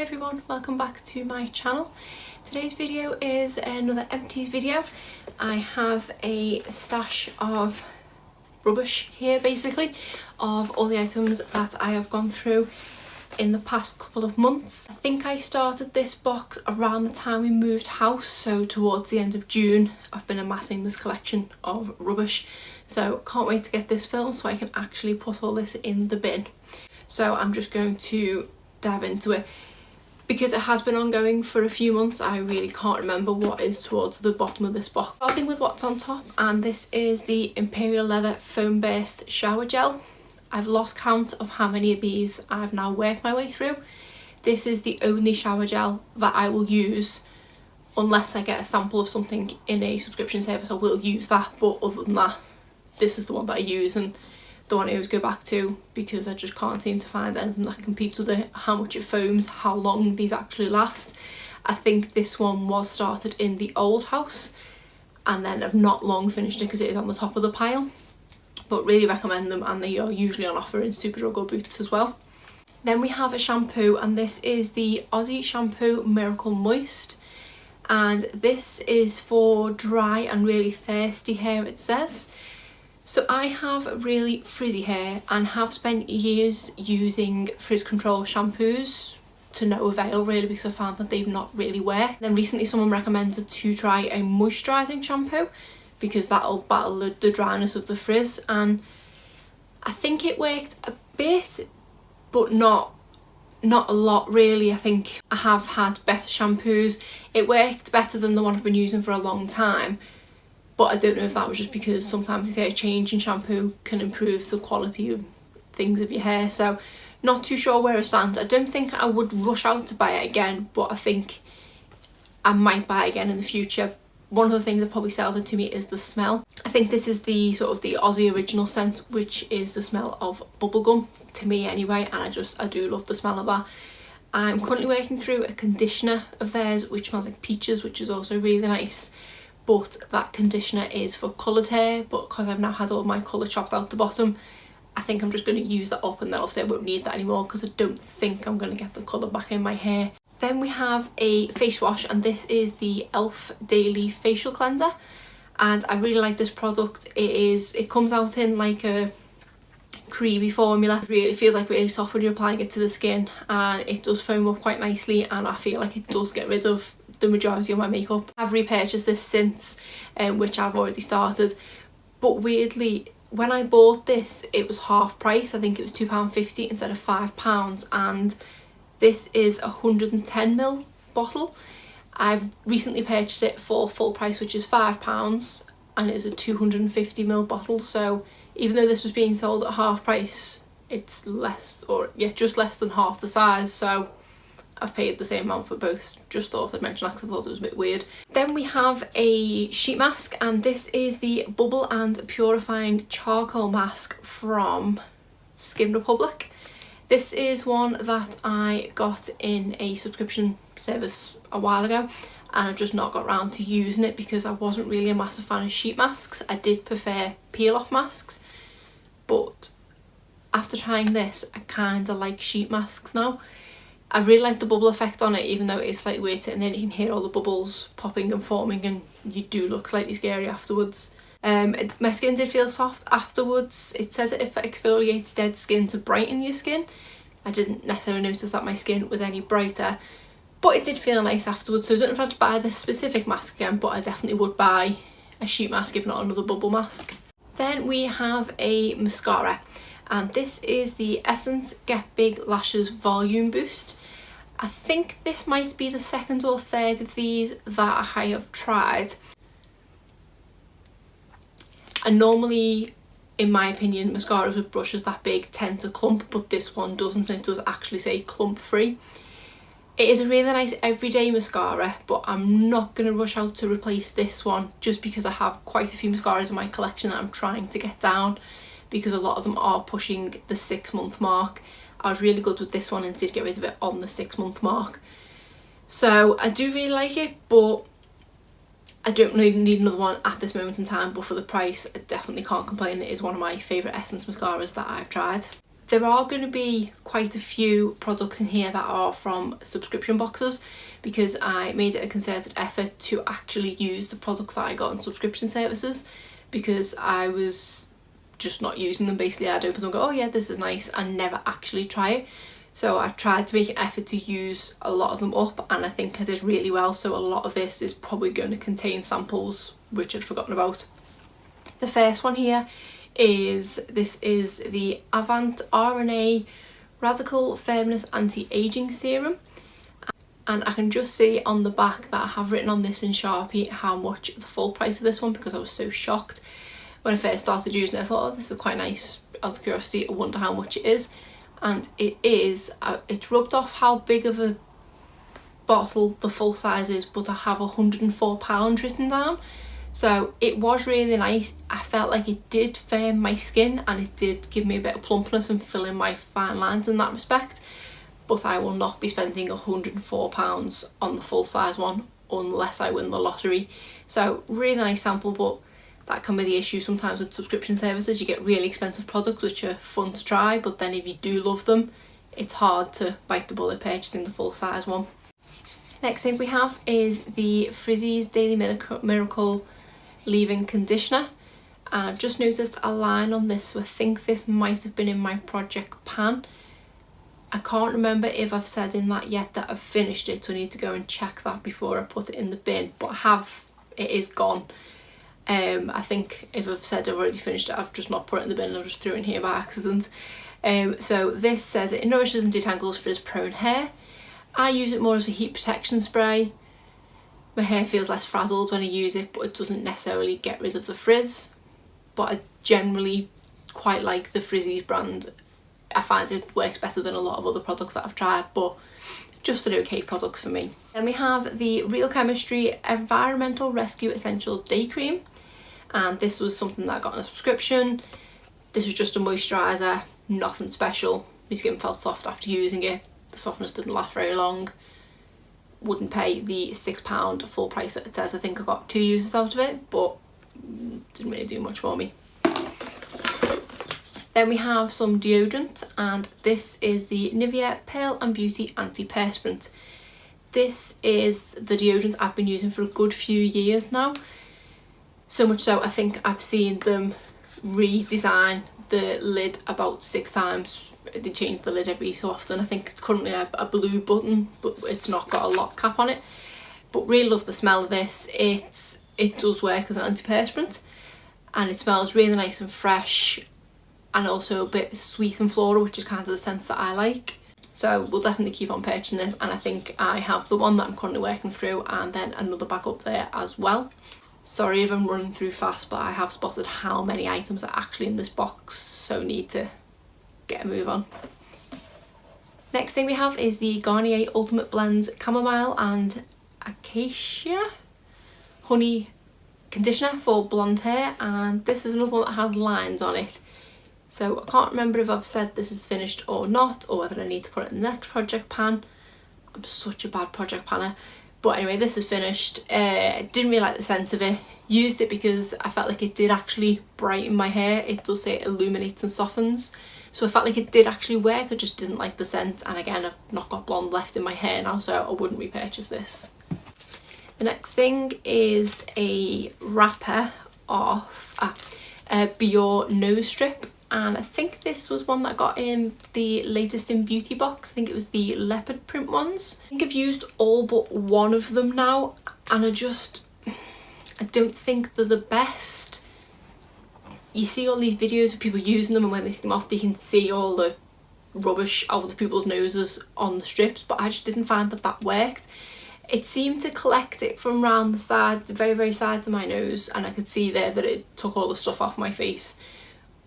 everyone, welcome back to my channel. Today's video is another empties video. I have a stash of rubbish here basically of all the items that I have gone through in the past couple of months. I think I started this box around the time we moved house, so towards the end of June. I've been amassing this collection of rubbish, so can't wait to get this filmed so I can actually put all this in the bin. So I'm just going to dive into it. Because it has been ongoing for a few months, I really can't remember what is towards the bottom of this box. Starting with what's on top, and this is the Imperial Leather Foamburst Shower Gel. I've lost count of how many of these I've now worked my way through. This is the only shower gel that I will use unless I get a sample of something in a subscription service. I will use that, but other than that, this is the one that I use and the one I always go back to because I just can't seem to find anything that competes with it, how much it foams, how long these actually last. I think this one was started in the old house and then I've not long finished it because it is on the top of the pile, but really recommend them and they are usually on offer in Superdrug or Boots as well. Then we have a shampoo, and this is the Aussie Shampoo Miracle Moist, and this is for dry and really thirsty hair, it says. So I have really frizzy hair and have spent years using frizz control shampoos to no avail really, because I found that they've not really worked. Then recently someone recommended to try a moisturising shampoo because that'll battle the dryness of the frizz, and I think it worked a bit but not a lot really. I think I have had better shampoos. It worked better than the one I've been using for a long time. But I don't know if that was just because sometimes they say a change in shampoo can improve the quality of things of your hair. So not too sure where it stands. I don't think I would rush out to buy it again, but I think I might buy it again in the future. One of the things that probably sells it to me is the smell. I think this is the sort of the Aussie original scent, which is the smell of bubblegum to me anyway, and I do love the smell of that. I'm currently working through a conditioner of theirs which smells like peaches, which is also really nice. But that conditioner is for coloured hair, but because I've now had all my colour chopped out the bottom, I think I'm just going to use that up, and then obviously I won't need that anymore because I don't think I'm going to get the colour back in my hair. Then we have a face wash, and this is the e.l.f. Daily Facial Cleanser, and I really like this product. It comes out in like a creamy formula. It feels like really soft when you're applying it to the skin, and it does foam up quite nicely, and I feel like it does get rid of the majority of my makeup. I've repurchased this since, which I've already started, but weirdly when I bought this it was half price. I think it was £2.50 instead of £5, and this is a 110ml bottle. I've recently purchased it for full price, which is £5, and it is a 250ml bottle. So even though this was being sold at half price, it's less, or yeah, just less than half the size, so I've paid the same amount for both. Just thought I'd mention that because I thought it was a bit weird. Then we have a sheet mask, and this is the Bubble and Purifying Charcoal Mask from Skin Republic. This is one that I got in a subscription service a while ago, and I've just not got around to using it because I wasn't really a massive fan of sheet masks. I did prefer peel off masks, but after trying this I kind of like sheet masks now. I really like the bubble effect on it, even though it's slightly weird, and then you can hear all the bubbles popping and forming and you do look slightly scary afterwards. My skin did feel soft afterwards. It says it exfoliates dead skin to brighten your skin. I didn't necessarily notice that my skin was any brighter, but it did feel nice afterwards. So I don't know if I'd buy this specific mask again, but I definitely would buy a sheet mask if not another bubble mask. Then we have a mascara, and this is the Essence Get Big Lashes Volume Boost. I think this might be the second or third of these that I have tried. And normally, in my opinion, mascaras with brushes that big tend to clump, but this one doesn't, and it does actually say clump free. It is a really nice everyday mascara, but I'm not going to rush out to replace this one just because I have quite a few mascaras in my collection that I'm trying to get down, because a lot of them are pushing the 6-month mark. I was really good with this one and did get rid of it on the 6-month mark. So I do really like it, but I don't really need another one at this moment in time. But for the price, I definitely can't complain. It is one of my favourite Essence mascaras that I've tried. There are going to be quite a few products in here that are from subscription boxes, because I made it a concerted effort to actually use the products that I got on subscription services, because I was just not using them. Basically, I'd open them and go, oh yeah, this is nice, and never actually try it. So I tried to make an effort to use a lot of them up, and I think I did really well. So a lot of this is probably going to contain samples which I'd forgotten about. The first one here is the Avant RNA Radical Firmness Anti-Aging Serum, and I can just see on the back that I have written on this in Sharpie how much the full price of this one, because I was so shocked when I first started using it. I thought, oh, this is quite nice, out of curiosity, I wonder how much it is. And it is, it's rubbed off how big of a bottle the full size is, but I have £104 written down. So it was really nice. I felt like it did firm my skin, and it did give me a bit of plumpness and fill in my fine lines in that respect. But I will not be spending £104 on the full size one unless I win the lottery. So really nice sample, but that can be the issue sometimes with subscription services. You get really expensive products which are fun to try, but then if you do love them, it's hard to bite the bullet purchasing the full size one. Next thing we have is the Frizz's Daily Miracle Leave-In Conditioner. And I've just noticed a line on this, so I think this might have been in my project pan. I can't remember if I've said in that yet that I've finished it, so I need to go and check that before I put it in the bin, but I have, it is gone. I think if I've said I've already finished it, I've just not put it in the bin and I've just threw it in here by accident. So this says it nourishes and detangles frizz prone hair. I use it more as a heat protection spray. My hair feels less frazzled when I use it, but it doesn't necessarily get rid of the frizz. But I generally quite like the Frizz brand. I find it works better than a lot of other products that I've tried, but just an okay product for me. Then we have the Real Chemistry Environmental Rescue Essential Day Cream, and this was something that I got on a subscription. This was just a moisturiser, nothing special. My skin felt soft after using it. The softness didn't last very long. Wouldn't pay the £6 full price that it says. I think I got 2 uses out of it, but didn't really do much for me. Then we have some deodorant, and this is the Nivea Pale and Beauty Anti-Perspirant. This is the deodorant I've been using for a good few years now. So much so I think I've seen them redesign the lid about 6 times. They change the lid every so often. I think it's currently a blue button, but it's not got a lock cap on it. But really love the smell of this. It does work as an antiperspirant, and it smells really nice and fresh, and also a bit sweet and floral, which is kind of the scent that I like. So we'll definitely keep on purchasing this, and I think I have the one that I'm currently working through and then another bag up there as well. Sorry if I'm running through fast, but I have spotted how many items are actually in this box, so need to get a move on. Next thing we have is the Garnier Ultimate Blends Chamomile and Acacia Honey Conditioner for blonde hair, and this is another one that has lines on it. So I can't remember if I've said this is finished or not, or whether I need to put it in the next project pan. I'm such a bad project panner. But anyway, this is finished. I didn't really like the scent of it. Used it because I felt like it did actually brighten my hair. It does say it illuminates and softens. So I felt like it did actually work. I just didn't like the scent. And again, I've not got blonde left in my hair now, so I wouldn't repurchase this. The next thing is a wrapper of a Biore nose strip. And I think this was one that I got in the latest in beauty box. I think it was the leopard print ones. I think I've used all but one of them now, and I don't think they're the best. You see all these videos of people using them, and when they take them off, they can see all the rubbish out of people's noses on the strips, but I just didn't find that that worked. It seemed to collect it from around the side, the very sides of my nose, and I could see there that it took all the stuff off my face.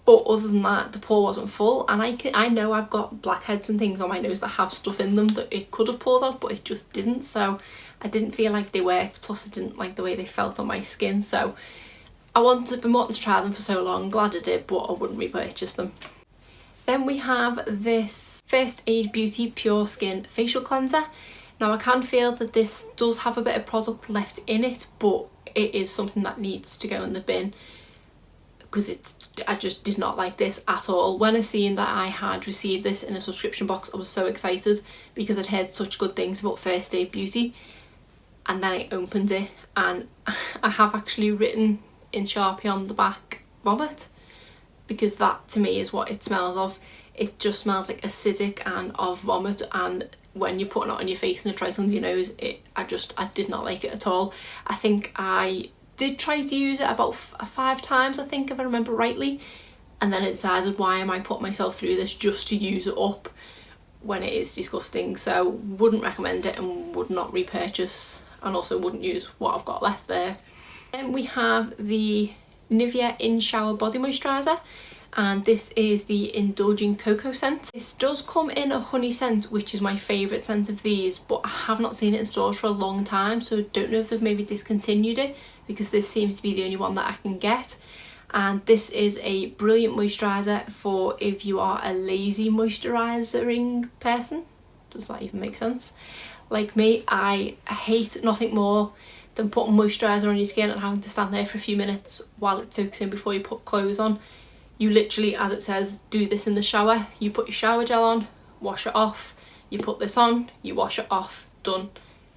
But other than that, the pore wasn't full, and I know I've got blackheads and things on my nose that have stuff in them that it could have poured out, but it just didn't. So I didn't feel like they worked. Plus, I didn't like the way they felt on my skin. So been wanting to try them for so long. Glad I did, but I wouldn't repurchase them. Then we have this First Aid Beauty Pure Skin Facial Cleanser. Now I can feel that this does have a bit of product left in it, but it is something that needs to go in the bin, because I just did not like this at all. When I seen that I had received this in a subscription box, I was so excited because I'd heard such good things about First Aid Beauty, and then I opened it and I have actually written in Sharpie on the back, vomit, because that to me is what it smells of. It just smells like acidic and of vomit, and when you're putting it on your face and it dries under your nose, I did not like it at all. I think I did try to use it about 5 times, I think, if I remember rightly, and then I decided, why am I putting myself through this just to use it up when it is disgusting? So wouldn't recommend it and would not repurchase, and also wouldn't use what I've got left there. Then we have the Nivea In Shower Body Moisturiser, and this is the Indulging Cocoa scent. This does come in a honey scent, which is my favourite scent of these, but I have not seen it in stores for a long time, so I don't know if they've maybe discontinued it, because this seems to be the only one that I can get. And this is a brilliant moisturiser for if you are a lazy moisturising person. Does that even make sense? Like me, I hate nothing more than putting moisturiser on your skin and having to stand there for a few minutes while it soaks in before you put clothes on. You literally, as it says, do this in the shower. You put your shower gel on, wash it off, you put this on, you wash it off, done.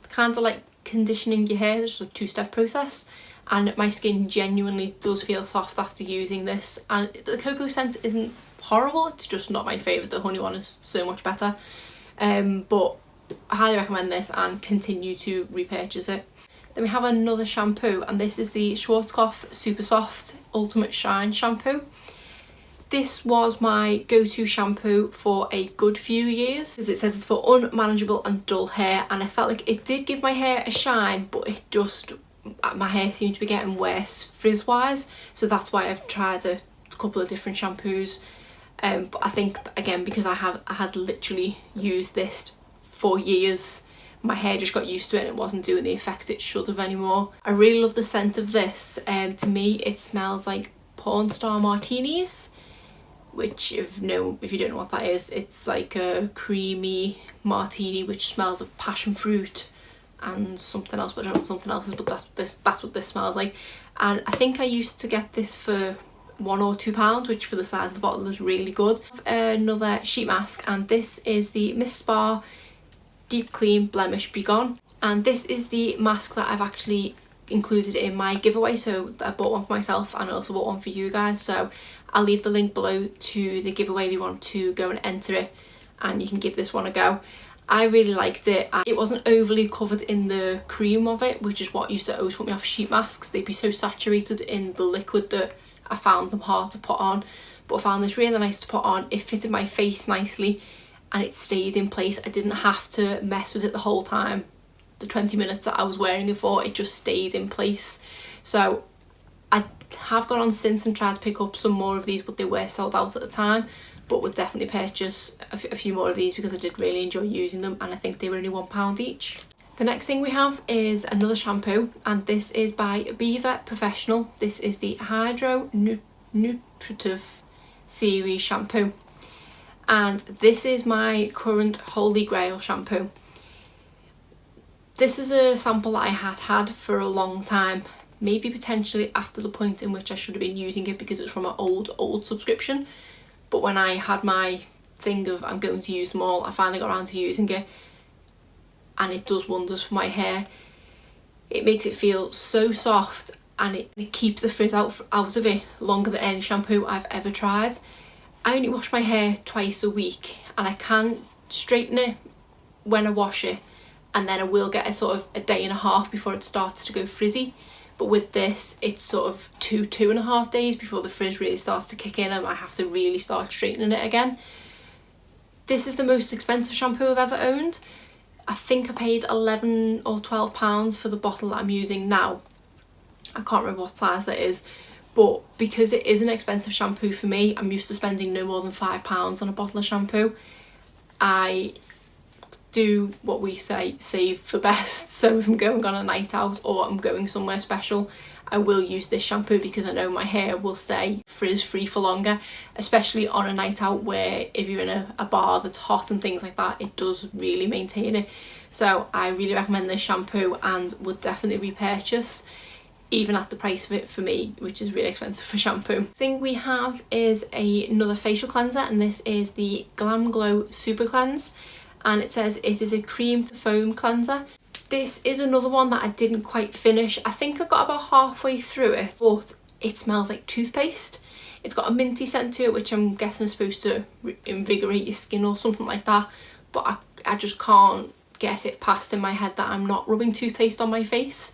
Kind of like conditioning your hair. It's just a 2-step process, and my skin genuinely does feel soft after using this. And the cocoa scent isn't horrible, it's just not my favourite. The honey one is so much better, but I highly recommend this and continue to repurchase it. Then we have another shampoo, and this is the Schwarzkopf Supersoft Ultimate Shine Shampoo. This was my go-to shampoo for a good few years, because it says it's for unmanageable and dull hair, and I felt like it did give my hair a shine, but it just, my hair seemed to be getting worse frizz wise, so that's why I've tried a couple of different shampoos. But I think, again, because I had literally used this for years, my hair just got used to it and it wasn't doing the effect it should have anymore. I really love the scent of this. To me it smells like porn star martinis, which if you don't know what that is, it's like a creamy martini which smells of passion fruit and something else, but I don't know what something else is, but that's what this smells like. And I think I used to get this for £1 or £2, which for the size of the bottle is really good. Another sheet mask, and this is the Miss Spa Deep Clean Blemish Be Gone, and this is the mask that I've actually included in my giveaway. So I bought one for myself and I also bought one for you guys, so I'll leave the link below to the giveaway if you want to go and enter it, and you can give this one a go. I really liked it. It wasn't overly covered in the cream of it, which is what used to always put me off sheet masks. They'd be so saturated in the liquid that I found them hard to put on, but I found this really nice to put on. It fitted my face nicely and it stayed in place. I didn't have to mess with it the whole time. The 20 minutes that I was wearing it for, it just stayed in place. So I have gone on since and tried to pick up some more of these, but they were sold out at the time. But would definitely purchase a few more of these because I did really enjoy using them, and I think they were only £1 each. The next thing we have is another shampoo, and this is by Beaver Professional. This is the Hydro Nutritive Series shampoo, and this is my current holy grail shampoo. This is a sample that I had for a long time, maybe potentially after the point in which I should have been using it because it was from an old subscription. But when I had my thing of I'm going to use them all, I finally got around to using it, and it does wonders for my hair. It makes it feel so soft, and it keeps the frizz out of it longer than any shampoo I've ever tried. I only wash my hair twice a week, and I can straighten it when I wash it, and then I will get a sort of a day and a half before it starts to go frizzy. But with this, it's sort of 2.5 days before the frizz really starts to kick in and I have to really start straightening it again. This is the most expensive shampoo I've ever owned. I think I paid £11 or £12 for the bottle that I'm using now. I can't remember what size that is, but because it is an expensive shampoo for me, I'm used to spending no more than £5 on a bottle of shampoo. I do what we say, save for best. So if I'm going on a night out or I'm going somewhere special, I will use this shampoo because I know my hair will stay frizz free for longer, especially on a night out where if you're in a bar that's hot and things like that, it does really maintain it. So I really recommend this shampoo and would definitely repurchase. even at the price of it for me, which is really expensive for shampoo. Next thing we have is another facial cleanser, and this is the Glamglow Super Cleanse, and it says it is a cream to foam cleanser. This is another one that I didn't quite finish. I think I got about halfway through it, but it smells like toothpaste. It's got a minty scent to it, which I'm guessing is supposed to invigorate your skin or something like that, but I just can't get it past in my head that I'm not rubbing toothpaste on my face.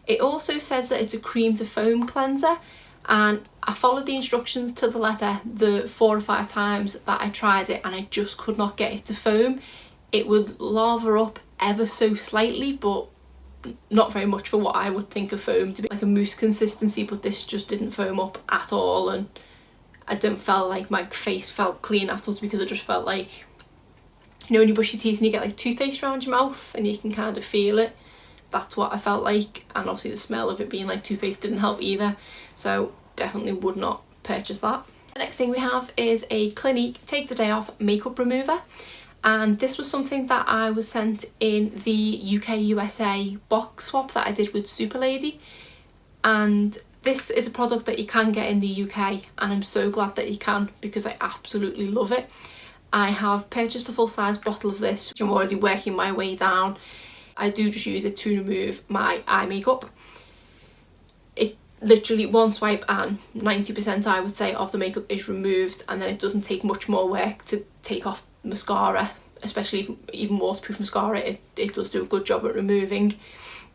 It also says that it's a cream to foam cleanser, and I followed the instructions to the letter the 4 or 5 times that I tried it, and I just could not get it to foam. It would lava up ever so slightly, but not very much for what I would think of foam to be, like a mousse consistency, but this just didn't foam up at all, and I don't feel like my face felt clean afterwards, because it just felt like, you know, when you brush your teeth and you get like toothpaste around your mouth and you can kind of feel it. That's what I felt like, and obviously the smell of it being like toothpaste didn't help either, so definitely would not purchase that. The next thing we have is a Clinique Take the Day Off makeup remover, and this was something that I was sent in the UK USA box swap that I did with Super Lady, and this is a product that you can get in the UK, and I'm so glad that you can, because I absolutely love it. I have purchased a full-size bottle of this, which I'm already working my way down. I do just use it to remove my eye makeup. It literally one swipe and 90% I would say of the makeup is removed, and then it doesn't take much more work to take off mascara, especially even waterproof mascara. It does do a good job at removing.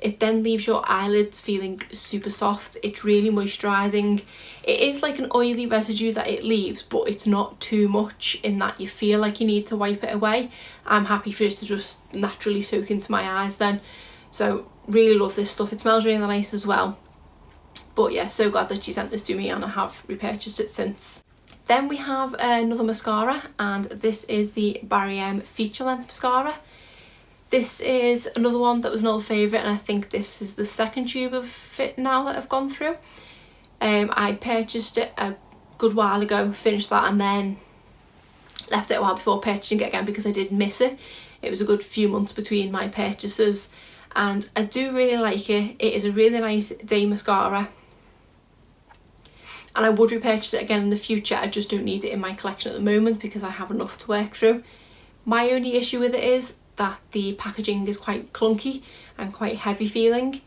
It then leaves your eyelids feeling super soft. It's really moisturising. It is like an oily residue that it leaves, but it's not too much in that you feel like you need to wipe it away. I'm happy for it to just naturally soak into my eyes then. So really love this stuff. It smells really nice as well. But yeah, so glad that she sent this to me, and I have repurchased it since. Then we have another mascara, and this is the Biore Feature Length Mascara. This is another one that was an old favourite, and I think this is the second tube of it now that I've gone through. I purchased it a good while ago, finished that, and then left it a while before purchasing it again because I did miss it. It was a good few months between my purchases, and I do really like it. It is a really nice day mascara, and I would repurchase it again in the future. I just don't need it in my collection at the moment because I have enough to work through. My only issue with it is that the packaging is quite clunky and quite heavy feeling.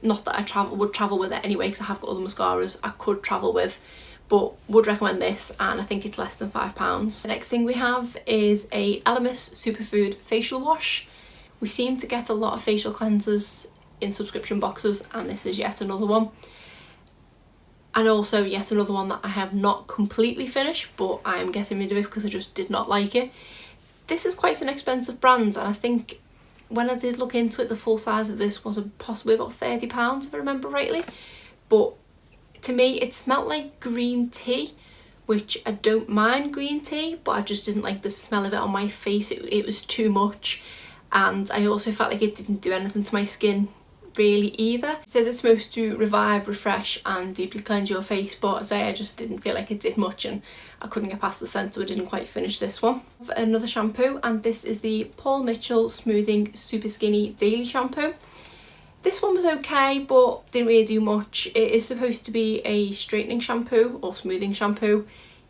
Not that I would travel with it anyway, because I have got other mascaras I could travel with, but would recommend this, and I think it's less than £5. The next thing we have is a Elemis Superfood facial wash. We seem to get a lot of facial cleansers in subscription boxes, and this is yet another one. And also yet another one that I have not completely finished, but I am getting rid of it because I just did not like it. This is quite an expensive brand, and I think when I did look into it, the full size of this was possibly about £30 if I remember rightly. But to me it smelled like green tea, which I don't mind green tea, but I just didn't like the smell of it on my face. It was too much, and I also felt like it didn't do anything to my skin really either. It says it's supposed to revive, refresh and deeply cleanse your face, but as I say, I just didn't feel like it did much, and I couldn't get past the scent, so I didn't quite finish this one. Another shampoo, and this is the Paul Mitchell Smoothing Super Skinny Daily Shampoo. This one was okay, but didn't really do much. It is supposed to be a straightening shampoo or smoothing shampoo.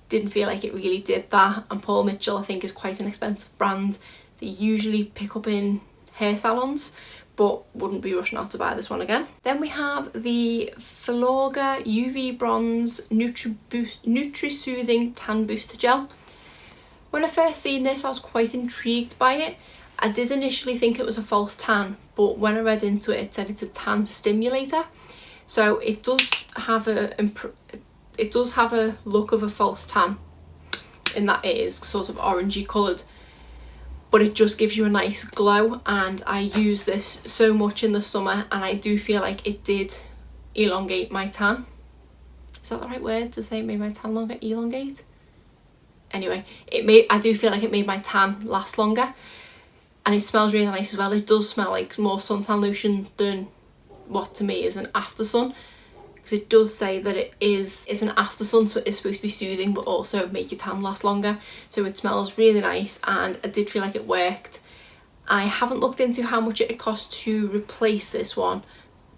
Didn't feel like it really did that, and Paul Mitchell I think is quite an expensive brand. They usually pick up in hair salons, but wouldn't be rushing out to buy this one again. Then we have the Filorga UV Bronze Nutri-Soothing Tan Booster Gel. When I first seen this, I was quite intrigued by it. I did initially think it was a false tan, but when I read into it, it said it's a tan stimulator. So it does have a look of a false tan in that it is sort of orangey coloured, but it just gives you a nice glow, and I use this so much in the summer, and I do feel like it did elongate my tan. Is that the right word to say? Made my tan longer? Elongate? Anyway, I do feel like it made my tan last longer, and it smells really nice as well. It does smell like more suntan lotion than what to me is an after sun, because it does say that it is an after sun, so it is supposed to be soothing but also make your tan last longer. So it smells really nice, and I did feel like it worked. I haven't looked into how much it would cost to replace this one,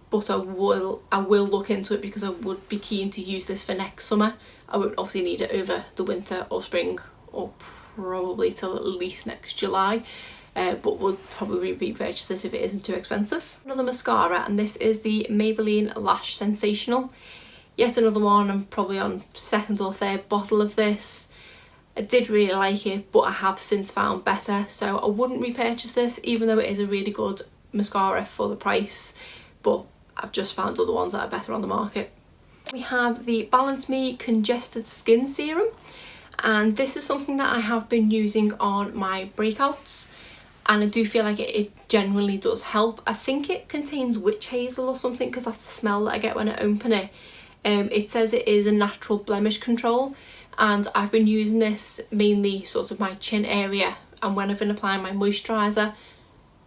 but I will look into it because I would be keen to use this for next summer. I won't obviously need it over the winter or spring, or probably till at least next July, but would probably repurchase this if it isn't too expensive. Another mascara, and this is the Maybelline Lash Sensational. Yet another one. I'm probably on second or third bottle of this. I did really like it, but I have since found better, so I wouldn't repurchase this even though it is a really good mascara for the price, but I've just found other ones that are better on the market. We have the Balance Me Congested Skin Serum, and this is something that I have been using on my breakouts, and I do feel like it genuinely does help. I think it contains witch hazel or something because that's the smell that I get when I open it. It says it is a natural blemish control, and I've been using this mainly sort of my chin area and when I've been applying my moisturiser,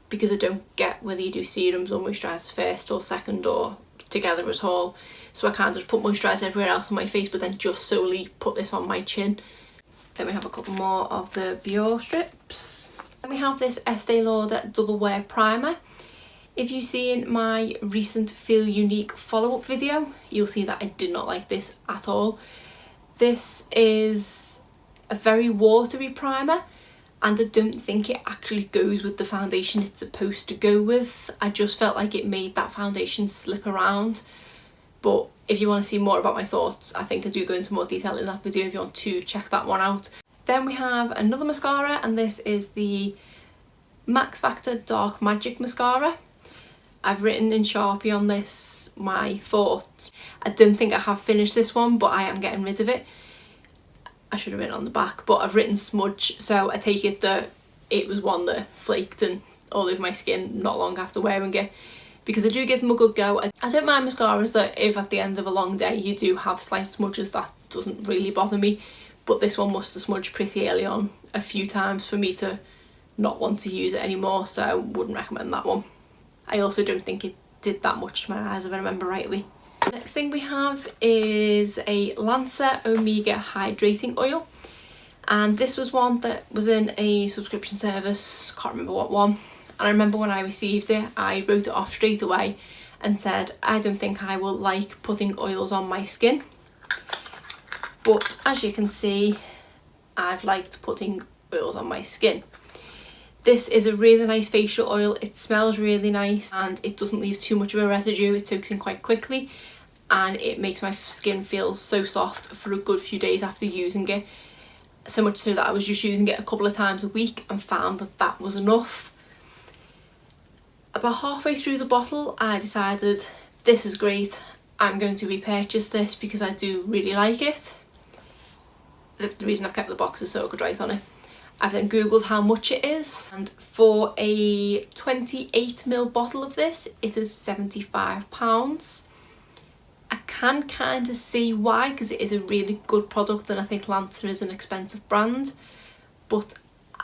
because I don't get whether you do serums or moisturisers first or second or together at all. So I can't just put moisturiser everywhere else on my face but then just solely put this on my chin. Then we have a couple more of the Biore strips. Then we have this Estee Lauder Double Wear Primer. If you've seen my recent Feel Unique follow-up video, you'll see that I did not like this at all. This is a very watery primer, and I don't think it actually goes with the foundation it's supposed to go with. I just felt like it made that foundation slip around. But if you want to see more about my thoughts, I think I do go into more detail in that video if you want to check that one out. Then we have another mascara, and this is the Max Factor Dark Magic Mascara. I've written in Sharpie on this my thoughts. I don't think I have finished this one, but I am getting rid of it. I should have written on the back, but I've written smudge, so I take it that it was one that flaked and all over my skin not long after wearing it, because I do give them a good go. I don't mind mascaras that if at the end of a long day you do have slight smudges, that doesn't really bother me, but this one must have smudged pretty early on a few times for me to not want to use it anymore, so I wouldn't recommend that one. I also don't think it did that much to my eyes if I remember rightly. The next thing we have is a Lancer Omega Hydrating Oil, and this was one that was in a subscription service, can't remember what one, and I remember when I received it I wrote it off straight away and said I don't think I will like putting oils on my skin, but as you can see I've liked putting oils on my skin. This is a really nice facial oil, it smells really nice and it doesn't leave too much of a residue, it soaks in quite quickly and it makes my skin feel so soft for a good few days after using it. So much so that I was just using it a couple of times a week and found that that was enough. About halfway through the bottle I decided this is great, I'm going to repurchase this because I do really like it. The reason I've kept the box is so I could write on it. I've then googled how much it is, and for a 28ml bottle of this it is £75. I can kind of see why, because it is a really good product and I think Lancer is an expensive brand, but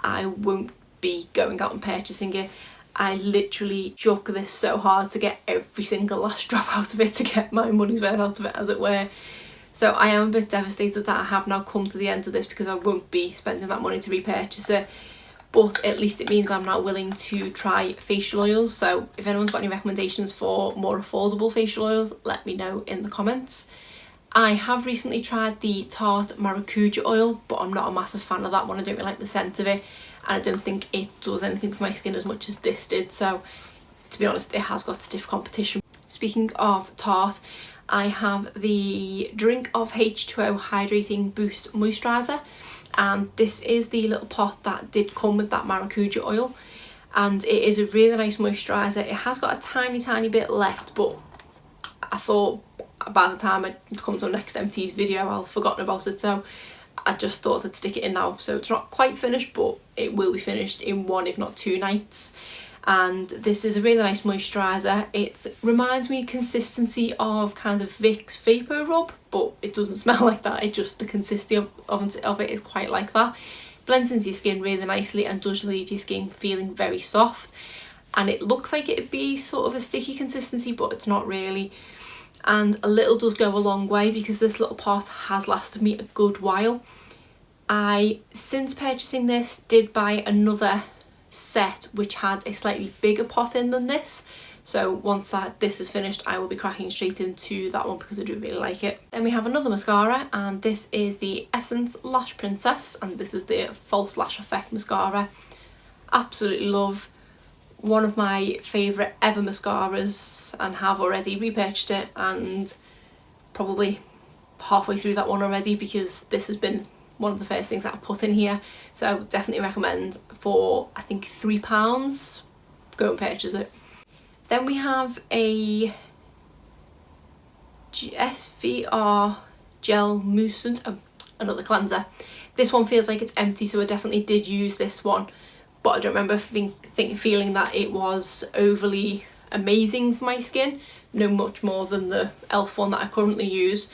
I won't be going out and purchasing it. I literally chuck this so hard to get every single last drop out of it, to get my money's worth out of it, as it were. So I am a bit devastated that I have now come to the end of this because I won't be spending that money to repurchase it. But at least it means I'm now willing to try facial oils. So if anyone's got any recommendations for more affordable facial oils, let me know in the comments. I have recently tried the Tarte Maracuja oil, but I'm not a massive fan of that one. I don't really like the scent of it, and I don't think it does anything for my skin as much as this did. So to be honest, it has got stiff competition. Speaking of Tarte, I have the Drink of H2O Hydrating Boost Moisturiser, and this is the little pot that did come with that Maracuja oil, and it is a really nice moisturiser. It has got a tiny bit left, but I thought by the time it comes on next EMPTIES video I'll have forgotten about it, so I just thought I'd stick it in now. So it's not quite finished, but it will be finished in 1 if not 2 nights. And this is a really nice moisturiser. It reminds me consistency of kind of Vicks Vapor Rub, but it doesn't smell like that. It just, the consistency of it is quite like that. Blends into your skin really nicely and does leave your skin feeling very soft. And it looks like it'd be sort of a sticky consistency, but it's not really. And a little does go a long way, because this little pot has lasted me a good while. I, since purchasing this, did buy another set which had a slightly bigger pot in than this. So once this is finished, I will be cracking straight into that one because I do really like it. Then we have another mascara, and this is the Essence Lash Princess, and this is the False Lash Effect mascara. Absolutely love. One of my favourite ever mascaras, and have already repurchased it and probably halfway through that one already because this has been one of the first things that I put in here. So definitely recommend. For I think £3, go and purchase it. Then we have a SVR Gel Mousse, another cleanser. This one feels like it's empty, so I definitely did use this one, but I don't remember feeling that it was overly amazing for my skin. No much more than the e.l.f. one that I currently use,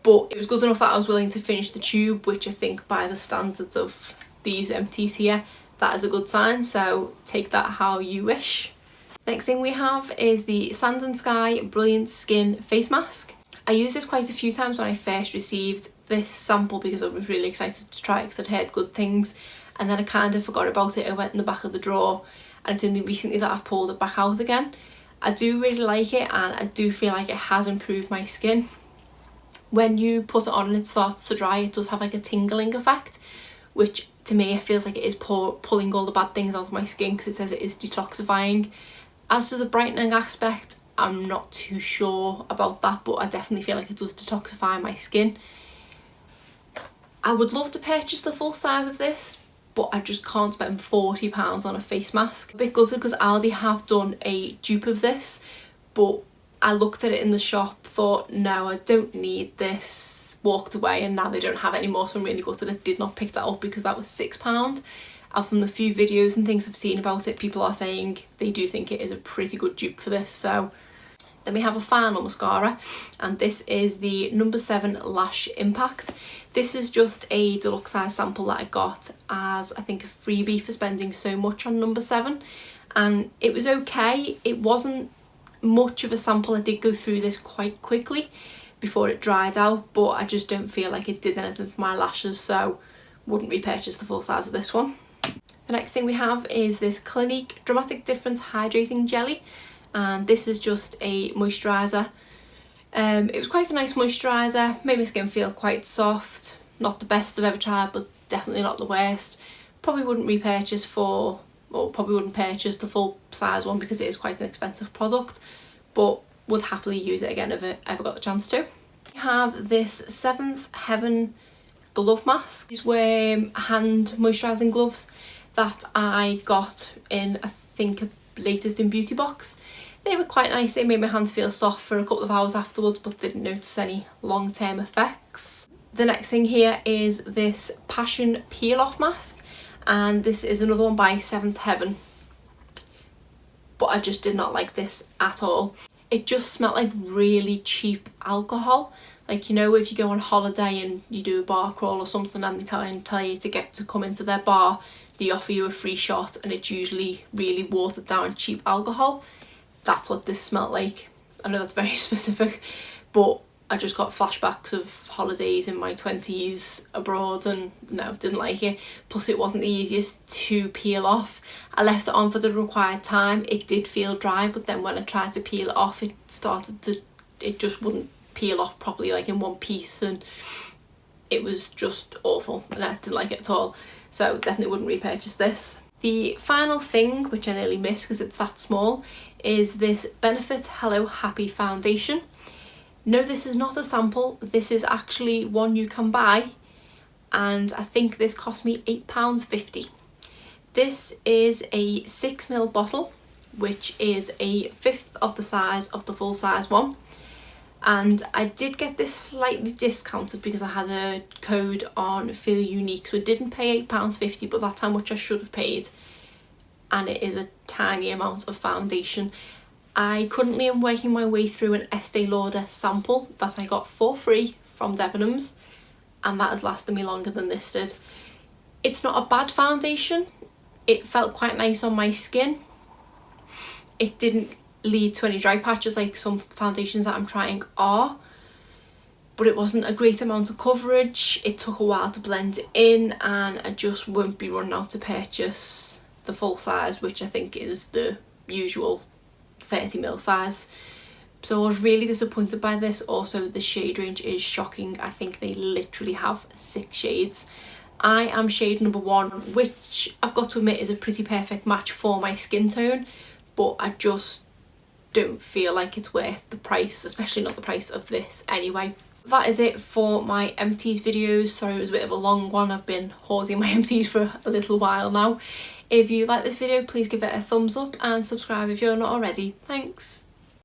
but it was good enough that I was willing to finish the tube, which I think by the standards of these empties here, that is a good sign, so take that how you wish. Next thing we have is the Sand and Sky Brilliant Skin Face Mask. I used this quite a few times when I first received this sample because I was really excited to try it because I'd heard good things, and then I kind of forgot about it. It went in the back of the drawer, and it's only recently that I've pulled it back out again. I do really like it, and I do feel like it has improved my skin. When you put it on and it starts to dry, it does have like a tingling effect, which to me it feels like it is pulling all the bad things out of my skin because it says it is detoxifying. As to the brightening aspect, I'm not too sure about that, but I definitely feel like it does detoxify my skin. I would love to purchase the full size of this, but I just can't spend £40 on a face mask. A bit gutted because Aldi have done a dupe of this, but I looked at it in the shop, thought no, I don't need this, walked away, and now they don't have it anymore, so I'm really gutted I did not pick that up because that was £6. And from the few videos and things I've seen about it, people are saying they do think it is a pretty good dupe for this. So then we have a final mascara, and this is the No. 7 Lash Impact. This is just a deluxe size sample that I got as I think a freebie for spending so much on No. 7, and it was okay. It wasn't much of a sample. I did go through this quite quickly before it dried out, but I just don't feel like it did anything for my lashes, so wouldn't repurchase the full size of this one. The next thing we have is this Clinique Dramatic Difference Hydrating Jelly, and this is just a moisturiser. It was quite a nice moisturiser, made my skin feel quite soft. Not the best I've ever tried, but definitely not the worst. Probably wouldn't repurchase probably wouldn't purchase the full size one because it is quite an expensive product, but would happily use it again if I ever got the chance to. We have this 7th Heaven glove mask. These were hand moisturising gloves that I got in, I think, a latest in beauty box. They were quite nice. They made my hands feel soft for a couple of hours afterwards, but didn't notice any long-term effects. The next thing here is this Passion Peel Off Mask, and this is another one by 7th Heaven, but I just did not like this at all. It just smelled like really cheap alcohol. Like, you know, if you go on holiday and you do a bar crawl or something and they tell you to come into their bar, they offer you a free shot, and it's usually really watered down cheap alcohol. That's what this smelled like. I know that's very specific, but I just got flashbacks of holidays in my 20s abroad, and no, didn't like it. Plus it wasn't the easiest to peel off. I left it on for the required time. It did feel dry, but then when I tried to peel it off, it just wouldn't peel off properly, like in one piece, and it was just awful, and I didn't like it at all. So definitely wouldn't repurchase this. The final thing, which I nearly missed because it's that small, is this Benefit Hello Happy Foundation. No, this is not a sample. This is actually one you can buy, and I think this cost me £8.50. This is a 6ml bottle, which is a fifth of the size of the full size one. And I did get this slightly discounted because I had a code on Feel Unique, so I didn't pay £8.50, but that's how much I should have paid. And it is a tiny amount of foundation. I currently am working my way through an Estee Lauder sample that I got for free from Debenhams, and that has lasted me longer than this did. It's not a bad foundation. It felt quite nice on my skin. It didn't lead to any dry patches like some foundations that I'm trying are, but it wasn't a great amount of coverage. It took a while to blend it in, and I just won't be running out to purchase the full size, which I think is the usual 30ml size. So I was really disappointed by this. Also, the shade range is shocking. I think they literally have 6 shades. I am shade number 1, which I've got to admit is a pretty perfect match for my skin tone, but I just don't feel like it's worth the price, especially not the price of this anyway. That is it for my empties videos. Sorry it was a bit of a long one. I've been hoarding my empties for a little while now. If you like this video, please give it a thumbs up and subscribe if you're not already. Thanks.